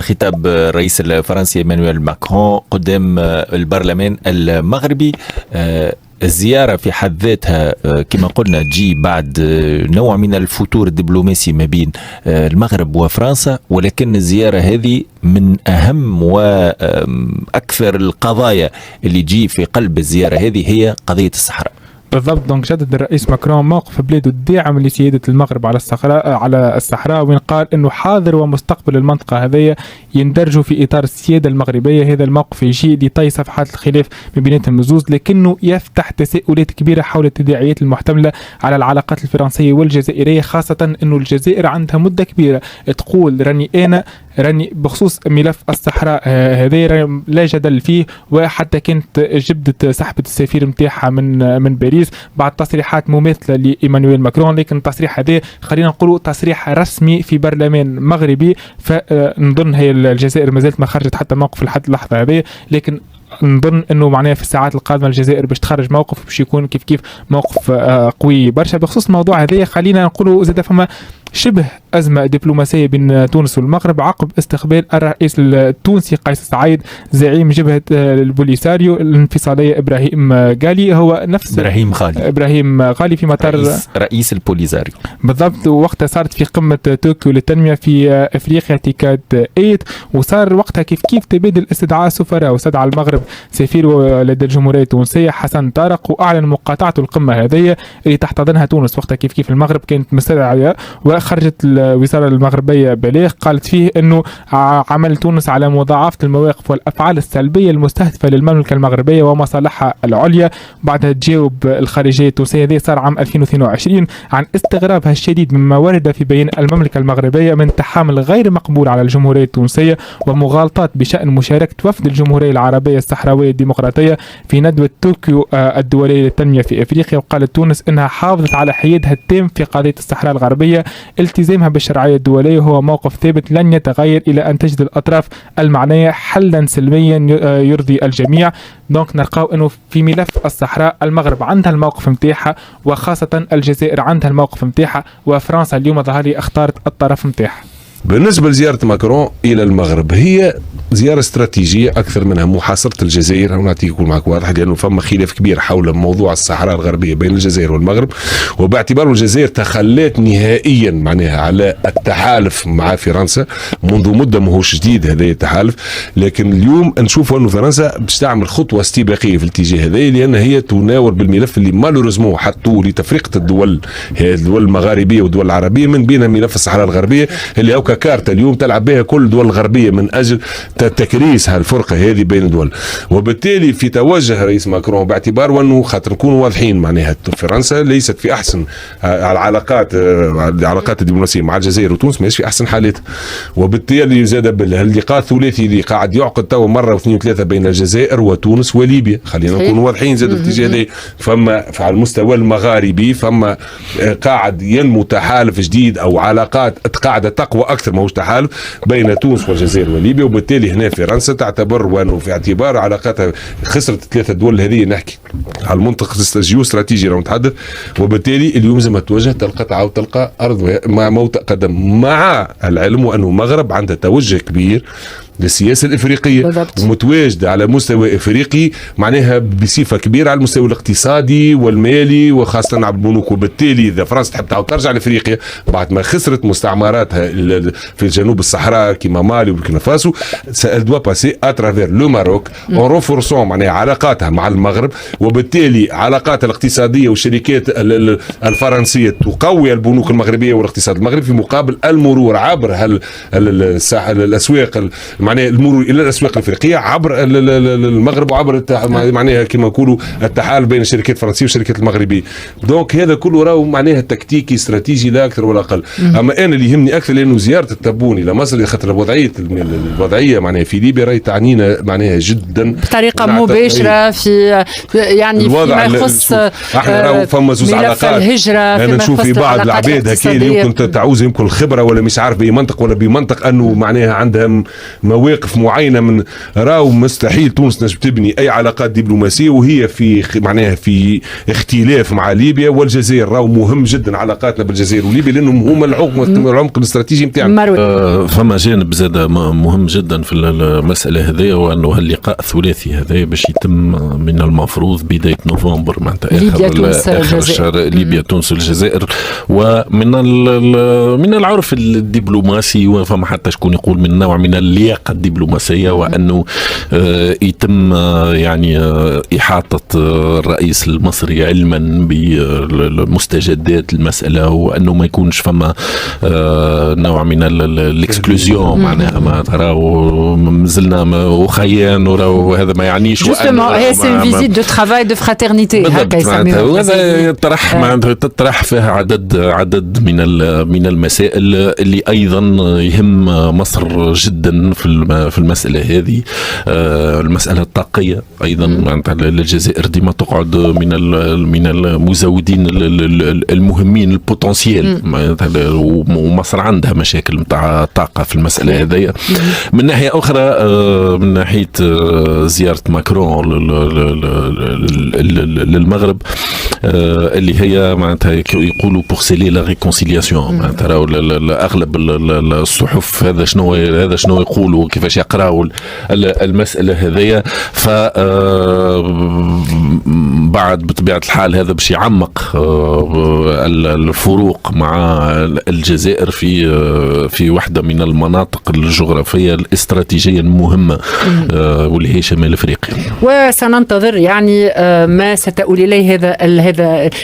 خطاب الرئيس الفرنسي إيمانويل ماكرون قدام البرلمان المغربي. الزيارة في حد ذاتها كما قلنا تجي بعد نوع من الفتور الدبلوماسي ما بين المغرب وفرنسا، ولكن الزيارة هذه من أهم وأكثر القضايا اللي تجي في قلب الزيارة هذه هي قضية الصحراء. بالضبط. دونك جدد الرئيس ماكرون موقف بلاده الداعم لسيادة المغرب على الصحراء وين قال انه حاضر ومستقبل المنطقة هذه يندرجوا في اطار السيادة المغربية. هذا الموقف يجي لطي صفحات الخلاف ما بيناتهم الزوز، لكنه يفتح تساؤلات كبيرة حول التداعيات المحتملة على العلاقات الفرنسية والجزائرية، خاصة انه الجزائر عندها مدة كبيرة تقول راني بخصوص ملف الصحراء هذا لا جدل فيه، وحتى كانت جبدت سحبة السفير متاعها من باريس بعد تصريحات مماثلة لإيمانويل ماكرون. لكن التصريح هذا خلينا نقولوا تصريح رسمي في برلمان مغربي، فنظن هي الجزائر ما زالت ما خرجت حتى موقف لحد اللحظة هذه، لكن نظن انه معناها في الساعات القادمه الجزائر باش تخرج موقف باش يكون كيف موقف قوي برشا. بخصوص الموضوع هذا خلينا نقولوا زاد فما شبه أزمة دبلوماسية بين تونس والمغرب عقب استقبال الرئيس التونسي قيس سعيد زعيم جبهة البوليساريو الانفصالية إبراهيم غالي. هو نفس إبراهيم غالي في مطار رئيس البوليساريو بالضبط. وقتها صارت في قمة طوكيو للتنمية في أفريقيا تيكاد 8، وصار وقتها كيف تبادل استدعاء سفراء، واستدعى المغرب سفير لدى الجمهورية التونسية حسن طارق، وأعلن مقاطعته القمة هذه اللي تحتضنها تونس. وقتها كيف المغرب كانت مستدعية، وخرجت الوزارة المغربية بلاغ قالت فيه أنه عمل تونس على مضاعفة المواقف والأفعال السلبية المستهدفة للمملكة المغربية ومصالحها العليا. بعدها تجاوب الخارجية التونسية هذه صار عام 2022 عن استغرابها الشديد مما ورد في بيان المملكة المغربية من تحامل غير مقبول على الجمهورية التونسية ومغالطات بشأن مشاركة وفد الجمهورية العربية الصحراوية الديمقراطية في ندوة طوكيو الدولية للتنمية في أفريقيا. وقالت تونس أنها حافظت على حيادها التام في قضية الصحراء الغربية. التزامها بالشرعية الدولية هو موقف ثابت لن يتغير إلى أن تجد الأطراف المعنية حلا سلميا يرضي الجميع. دونك نلقاو أنه في ملف الصحراء المغرب عندها الموقف متاعها، وخاصة الجزائر عندها الموقف متاعها، وفرنسا اليوم ظهر لي اختارت الطرف متاعها. بالنسبة لزيارة ماكرون إلى المغرب هي زيارة استراتيجية أكثر منها محاصرة الجزائر. ونعطيك يكون معك واضح لأنه فما خلاف كبير حول موضوع الصحراء الغربية بين الجزائر والمغرب، وباعتبار الجزائر تخلت نهائيا معناها على التحالف مع فرنسا منذ مدة ماهوش جديد هذا التحالف، لكن اليوم نشوف أنه فرنسا باش تعمل خطوة استباقية في الاتجاه هذا، لأن هي تناور بالملف اللي مالوريزمون حطوه لتفرقة الدول المغاربية والدول العربية من بينها ملف الصحراء الغربية اللي أوكا كارتا اليوم تلعب بها كل الدول الغربية من أجل تكريس هالفرقة هذه بين الدول. وبالتالي في توجه رئيس ماكرون باعتبار وأنه خاطر نكونوا واضحين معناها فرنسا ليست في أحسن العلاقات الدبلوماسية مع الجزائر وتونس، ما في أحسن حالات. وبالتالي زاد اللقاء الثلاثي اللي قاعد يعقد تو مرة واثنين وثلاثة بين الجزائر وتونس وليبيا، خلينا نكونوا واضحين زاد الاتجاه هذا. فما على المستوى المغاربي فما قاعد ينمو تحالف جديد أو علاقات قاعدة تقوى أكثر ماهوش تحالف بين تونس والجزائر وليبيا. وبالتالي هنا فرنسا تعتبر وانه في اعتبار علاقاتها خسرت الثلاثه دول هذه نحكي على المنطقه الجيو استراتيجي لو نتحدث. وبالتالي اليوم زي ما توجه تلقى ارض مع موت قدم، مع العلم وانه المغرب عندها توجه كبير للسياسة الإفريقية ومتواجدة على مستوى إفريقي معناها بصفة كبيرة على المستوى الاقتصادي والمالي وخاصة على البنوك. وبالتالي إذا فرنسا تحب تعود ترجع لإفريقيا بعد ما خسرت مستعمراتها في جنوب الصحراء كما مالي وبوركينا فاسو، سألدوا باسي أترافير لو ماروك أون رونفورسون معناها علاقاتها مع المغرب. وبالتالي علاقاتها الاقتصادية والشركات الفرنسية تقوي البنوك المغربية والاقتصاد المغربي في مقابل المرور عبر الأسواق معناها المرور الى الاسواق الافريقيه عبر المغرب وعبر معناها كما نقولوا التحالف بين الشركات الفرنسيه والشركات المغربيه. دونك هذا كله راهو معناها تكتيكي استراتيجي لا اكثر ولا اقل. اما انا اللي يهمني اكثر لانه زياره التبون الى مصر خاطر الوضعيه معناها في ليبيا راهي تعنينا معناها جدا بطريقه مباشره في يعني فيما يخص احنا راهو فما زوز علاقات الهجره. انا نشوف في بعض العباد هكا يمكن تعوز يمكن الخبره ولا مش عارف باي منطق ولا بمنطق انه معناها عندها مواقف معينه من راهو مستحيل تونس نجم تبني اي علاقات دبلوماسيه وهي في معناها في اختلاف مع ليبيا والجزائر. راهو مهم جدا علاقاتنا بالجزائر وليبيا لانهم هما العمق الاستراتيجي نتاعنا. فما جانب زاد مهم جدا في المساله هذه، وانه اللقاء الثلاثي هذا باش يتم من المفروض بدايه نوفمبر معناتها اخر الشهر، ليبيا تونس والجزائر. ومن من العرف الدبلوماسي وفما حتى شكون يقول من نوع من اللياقه الدبلوماسيه، وانه يتم يعني احاطه الرئيس المصري علما بمستجدات المساله، وانه ما يكونش فما نوع من الاكسكلوزيون معناها ما تراو مازلنا وخيان وهذا ما يعنيش. هي سي اون فيزيت دو ترافاي دو فراترنيتي هكا يسميوها. وهذا يطرح معناتها تطرح فيها عدد من المسائل اللي ايضا يهم مصر جدا في المساله هذه. المساله الطاقيه ايضا معناتها الجزائر ديما تقعد من المزودين المهمين البوتنسيال، ومصر عندها مشاكل نتاع الطاقه في المساله هذه. من ناحيه اخرى من ناحيه زياره ماكرون للمغرب اللي هي معناتها يقولوا بور سيلي لا ريكونسيلياسيون، معناتها اغلب الصحف هذا شنو يقولوا كيفاش يقراوا المساله هذه. ف بعد بطبيعه الحال هذا باش يعمق الفروق مع الجزائر في واحده من المناطق الجغرافيه الاستراتيجيه المهمه واللي هي شمال افريقيا. وسننتظر يعني ما ستؤول اليه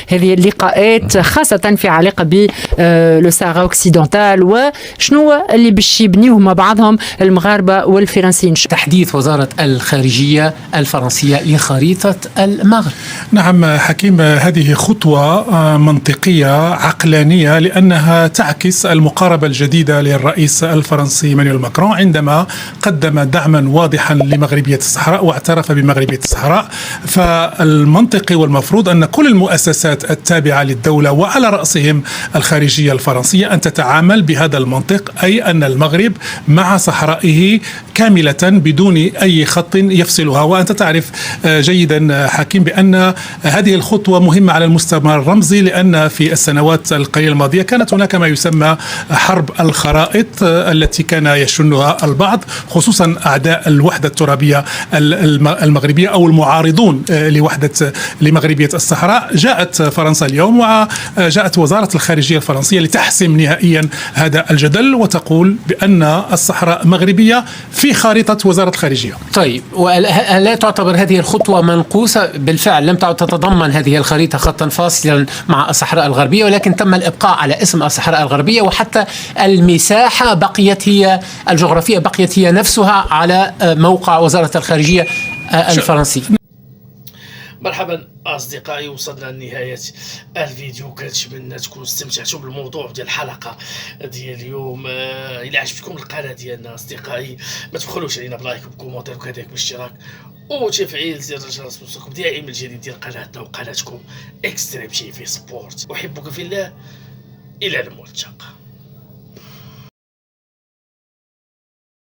هذه اللقاءات، خاصه في علاقه بالساغا اوكسيدونتال، وشنو اللي باش يبنيوه مع بعضهم المغاربه والفرنسيين. تحديث وزاره الخارجيه الفرنسيه لخريطه المغرب. نعم حكيم، هذه خطوه منطقيه عقلانيه لانها تعكس المقاربه الجديده للرئيس الفرنسي ايمانويل ماكرون عندما قدم دعما واضحا لمغربيه الصحراء واعترف بمغربيه الصحراء. فالمنطقي والمفروض ان كل المؤسسات التابعه للدوله وعلى راسهم الخارجيه الفرنسيه ان تتعامل بهذا المنطق، اي ان المغرب مع صحرائه كامله بدون اي خط يفصلها. وانت تعرف جيدا حكيم بان هذه الخطوه مهمه على المستوى الرمزي، لان في السنوات القليله الماضيه كانت هناك ما يسمى حرب الخرائط التي كان يشنها البعض، خصوصا اعداء الوحده الترابيه المغربيه او المعارضون لمغربيه الصحراء. جاءت فرنسا اليوم وجاءت وزاره الخارجيه الفرنسيه لتحسم نهائيا هذا الجدل وتقول بان الصحراء مغربيه في خارطه وزاره الخارجيه. طيب، ولا تعتبر هذه الخطوه منقوصه؟ بالفعل لم تعد تتضمن هذه الخريطه خطا فاصلا مع الصحراء الغربيه، ولكن تم الابقاء على اسم الصحراء الغربيه، وحتى المساحه بقيت هي الجغرافيه بقيت هي نفسها على موقع وزاره الخارجيه الفرنسيه. مرحبا اصدقائي، وصلنا لنهايه الفيديو. كنتمنى تكونوا استمتعتوا بالموضوع ديال الحلقه ديال اليوم. الى عجبتكم القناه ديالنا اصدقائي ما تبخلوش علينا بلايك وبكومونتير وكذلك بالاشتراك وتفعيل زر الجرس لتصلكم دائما الجديد ديال قناتنا وقناتكم اكستريم تي في سبورت. احبك في الله، الى الملتقى.